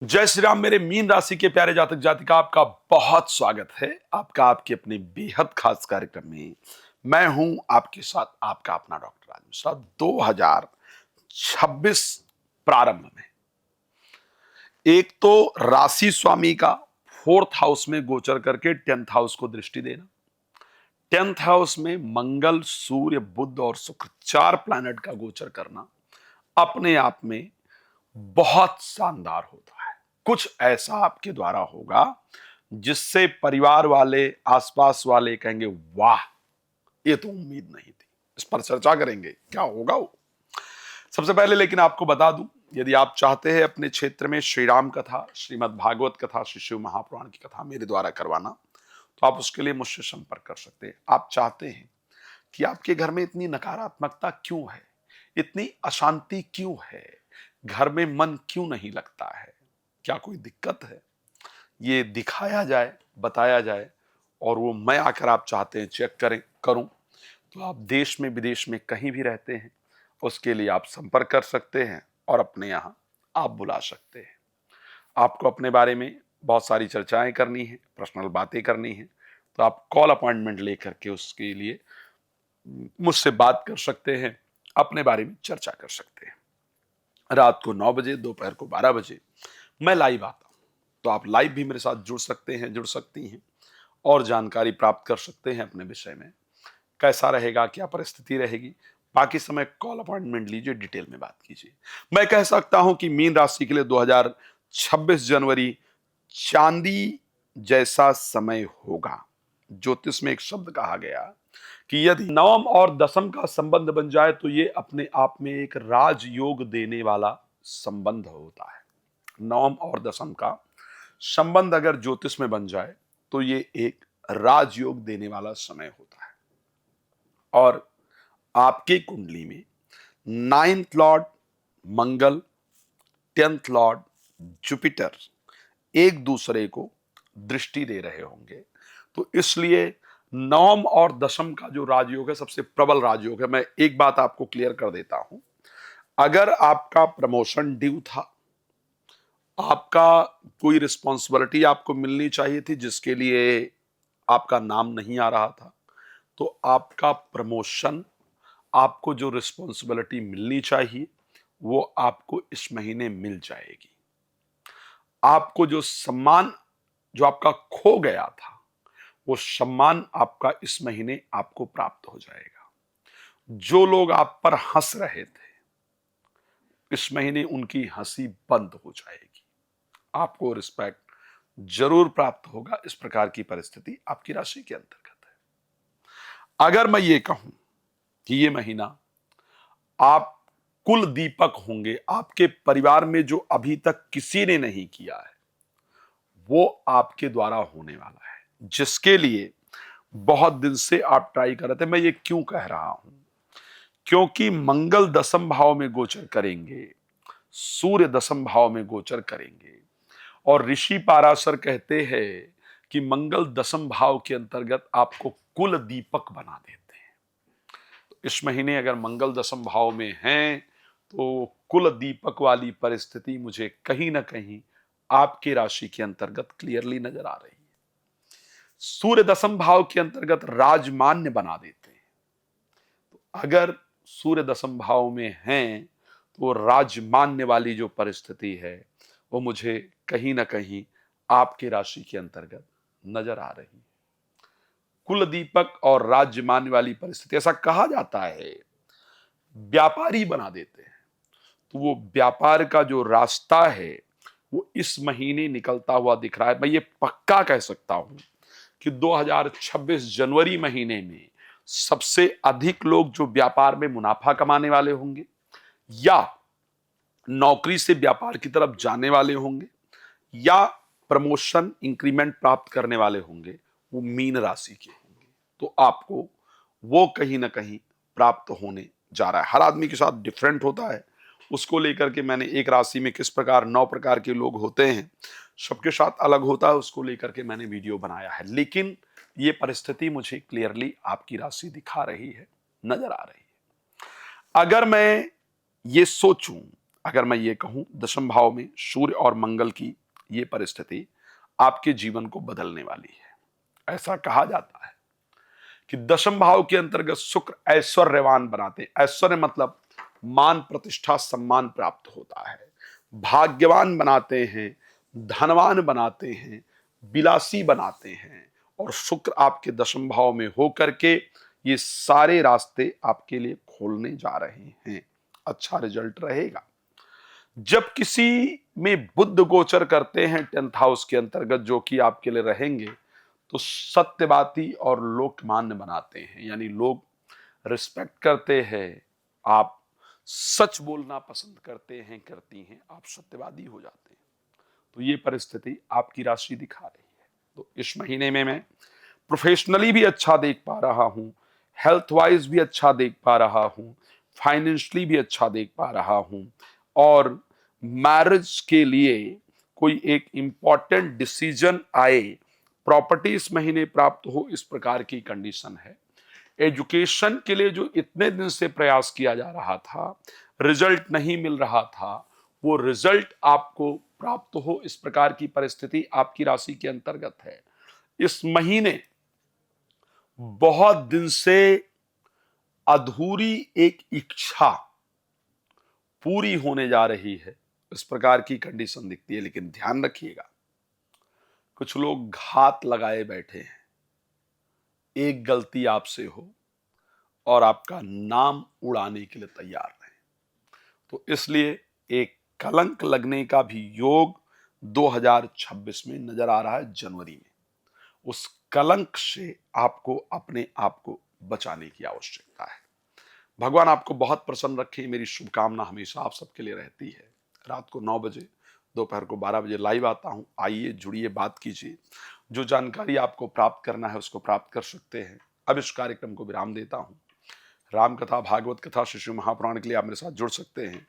जय श्री राम। मेरे मीन राशि के प्यारे जातक जातिका, आपका बहुत स्वागत है आपका आपके अपने बेहद खास कार्यक्रम में। मैं हूं आपके साथ आपका अपना डॉक्टर राज मिश्रा। 2026 प्रारंभ में एक तो राशि स्वामी का फोर्थ हाउस में गोचर करके 10th हाउस को दृष्टि देना। 10th हाउस में मंगल, सूर्य, बुध और शुक्र, चार प्लैनेट का गोचर करना अपने आप में बहुत शानदार होता है। कुछ ऐसा आपके द्वारा होगा जिससे परिवार वाले, आसपास वाले कहेंगे, वाह, ये तो उम्मीद नहीं थी। इस पर चर्चा करेंगे, क्या होगा वो। सबसे पहले लेकिन आपको बता दूं, यदि आप चाहते हैं अपने क्षेत्र में श्री राम कथा, श्रीमद् भागवत कथा, श्री शिव महापुराण की कथा मेरे द्वारा करवाना, तो आप उसके लिए मुझसे संपर्क कर सकते हैं। आप चाहते हैं कि आपके घर में इतनी नकारात्मकता क्यों है, इतनी अशांति क्यों है, घर में मन क्यों नहीं लगता है, क्या कोई दिक्कत है, ये दिखाया जाए, बताया जाए, और वो मैं आकर आप चाहते हैं चेक करूं, तो आप देश में विदेश में कहीं भी रहते हैं, उसके लिए आप संपर्क कर सकते हैं और अपने यहाँ आप बुला सकते हैं। आपको अपने बारे में बहुत सारी चर्चाएं करनी है, पर्सनल बातें करनी है, तो आप कॉल अपॉइंटमेंट लेकर के उसके लिए मुझसे बात कर सकते हैं, अपने बारे में चर्चा कर सकते हैं। रात को 9 बजे, दोपहर को 12 बजे मैं लाइव आता हूं, तो आप लाइव भी मेरे साथ जुड़ सकते हैं, जुड़ सकती हैं और जानकारी प्राप्त कर सकते हैं अपने विषय में, कैसा रहेगा, क्या परिस्थिति रहेगी। बाकी समय कॉल अपॉइंटमेंट लीजिए, डिटेल में बात कीजिए। मैं कह सकता हूं कि मीन राशि के लिए 2026 जनवरी चांदी जैसा समय होगा। ज्योतिष में एक शब्द कहा गया कि यदि नवम और दसम का संबंध बन जाए तो ये अपने आप में एक राजयोग देने वाला संबंध होता है। नवम और दसम का संबंध अगर ज्योतिष में बन जाए तो ये एक राजयोग देने वाला समय होता है। और आपकी कुंडली में 9th लॉर्ड मंगल, 10th लॉर्ड जुपिटर एक दूसरे को दृष्टि दे रहे होंगे, तो इसलिए नवम और दशम का जो राजयोग है सबसे प्रबल राजयोग है। मैं एक बात आपको क्लियर कर देता हूं, अगर आपका प्रमोशन ड्यू था, आपका कोई रिस्पॉन्सिबिलिटी आपको मिलनी चाहिए थी जिसके लिए आपका नाम नहीं आ रहा था, तो आपका प्रमोशन, आपको जो रिस्पॉन्सिबिलिटी मिलनी चाहिए वो आपको इस महीने मिल जाएगी। आपको जो सम्मान जो आपका खो गया था, वो सम्मान आपका इस महीने आपको प्राप्त हो जाएगा। जो लोग आप पर हंस रहे थे, इस महीने उनकी हंसी बंद हो जाएगी। आपको रिस्पेक्ट जरूर प्राप्त होगा। इस प्रकार की परिस्थिति आपकी राशि के अंतर्गत है। अगर मैं ये कहूं कि ये महीना आप कुल दीपक होंगे, आपके परिवार में जो अभी तक किसी ने नहीं किया है वो आपके द्वारा होने वाला है, जिसके लिए बहुत दिन से आप ट्राई कर रहे थे। मैं ये क्यों कह रहा हूं, क्योंकि मंगल दसम भाव में गोचर करेंगे, सूर्य दसम भाव में गोचर करेंगे, और ऋषि पाराशर कहते हैं कि मंगल दसम भाव के अंतर्गत आपको कुल दीपक बना देते हैं। तो इस महीने अगर मंगल दसम भाव में हैं तो कुल दीपक वाली परिस्थिति मुझे कहीं ना कहीं आपकी राशि के अंतर्गत क्लियरली नजर आ रही है। सूर्य दसम भाव के अंतर्गत राजमान्य बना देते हैं। तो अगर सूर्य दसम भाव में हैं तो राजमान्य वाली जो परिस्थिति है वो मुझे कहीं ना कहीं आपकी राशि के अंतर्गत नजर आ रही है। कुल दीपक और राजमान्य वाली परिस्थिति, ऐसा कहा जाता है, व्यापारी बना देते हैं। तो वो व्यापार का जो रास्ता है वो इस महीने निकलता हुआ दिख रहा है। मैं ये पक्का कह सकता हूं कि 2026 जनवरी महीने में सबसे अधिक लोग जो व्यापार में मुनाफा कमाने वाले होंगे या नौकरी से व्यापार की तरफ जाने वाले होंगे या प्रमोशन इंक्रीमेंट प्राप्त करने वाले होंगे, वो मीन राशि के होंगे। तो आपको वो कहीं ना कहीं प्राप्त होने जा रहा है। हर आदमी के साथ डिफरेंट होता है, उसको लेकर के मैंने एक राशि में किस प्रकार 9 प्रकार के लोग होते हैं, सबके साथ अलग होता है, उसको लेकर के मैंने वीडियो बनाया है। लेकिन ये परिस्थिति मुझे क्लियरली आपकी राशि दिखा रही है, नजर आ रही है। अगर मैं ये सोचूं, अगर मैं ये कहूं, दशम भाव में सूर्य और मंगल की ये परिस्थिति आपके जीवन को बदलने वाली है। ऐसा कहा जाता है कि दशम भाव के अंतर्गत शुक्र ऐश्वर्यवान बनाते हैं। ऐश्वर्य मतलब मान प्रतिष्ठा सम्मान प्राप्त होता है, भाग्यवान बनाते हैं, धनवान बनाते हैं, विलासी बनाते हैं। और शुक्र आपके दशम भाव में होकर के ये सारे रास्ते आपके लिए खोलने जा रहे हैं। अच्छा रिजल्ट रहेगा। जब किसी में बुध गोचर करते हैं 10th हाउस के अंतर्गत, जो कि आपके लिए रहेंगे, तो सत्यवादी और लोकमान्य बनाते हैं, यानी लोग रिस्पेक्ट करते हैं। आप सच बोलना पसंद करते हैं, करती हैं, आप सत्यवादी हो जाते हैं। तो ये परिस्थिति आपकी राशि दिखा रही है। तो इस महीने में मैं प्रोफेशनली भी अच्छा देख पा रहा हूं, हेल्थ वाइज भी अच्छा देख पा रहा हूं, फाइनेंशियली भी अच्छा देख पा रहा हूं, और मैरिज के लिए कोई एक इंपॉर्टेंट डिसीजन आए, प्रॉपर्टी इस महीने प्राप्त हो, इस प्रकार की कंडीशन है। एजुकेशन के लिए जो इतने दिन से प्रयास किया जा रहा था, रिजल्ट नहीं मिल रहा था, वो रिजल्ट आपको प्राप्त हो, इस प्रकार की परिस्थिति आपकी राशि के अंतर्गत है। इस महीने बहुत दिन से अधूरी एक इच्छा पूरी होने जा रही है, इस प्रकार की कंडीशन दिखती है। लेकिन ध्यान रखिएगा, कुछ लोग घात लगाए बैठे हैं। एक गलती आपसे हो और आपका नाम उड़ाने के लिए तैयार हैं। तो इसलिए एक कलंक लगने का भी योग 2026 में नजर आ रहा है, जनवरी में। उस कलंक से आपको अपने आप को बचाने की आवश्यकता है। भगवान आपको बहुत प्रसन्न रखे, मेरी शुभकामना हमेशा आप सबके लिए रहती है। रात को 9 बजे, दोपहर को 12 बजे लाइव आता हूं। आइए, जुड़िए, बात कीजिए। जो जानकारी आपको प्राप्त करना है उसको प्राप्त कर सकते हैं। अब इस कार्यक्रम को विराम देता हूं। राम कथा, भागवत कथा, शिशु महापुराण के लिए आप मेरे साथ जुड़ सकते हैं।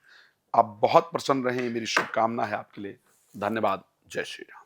आप बहुत प्रसन्न रहें, मेरी शुभकामना है आपके लिए। धन्यवाद। जय श्री राम।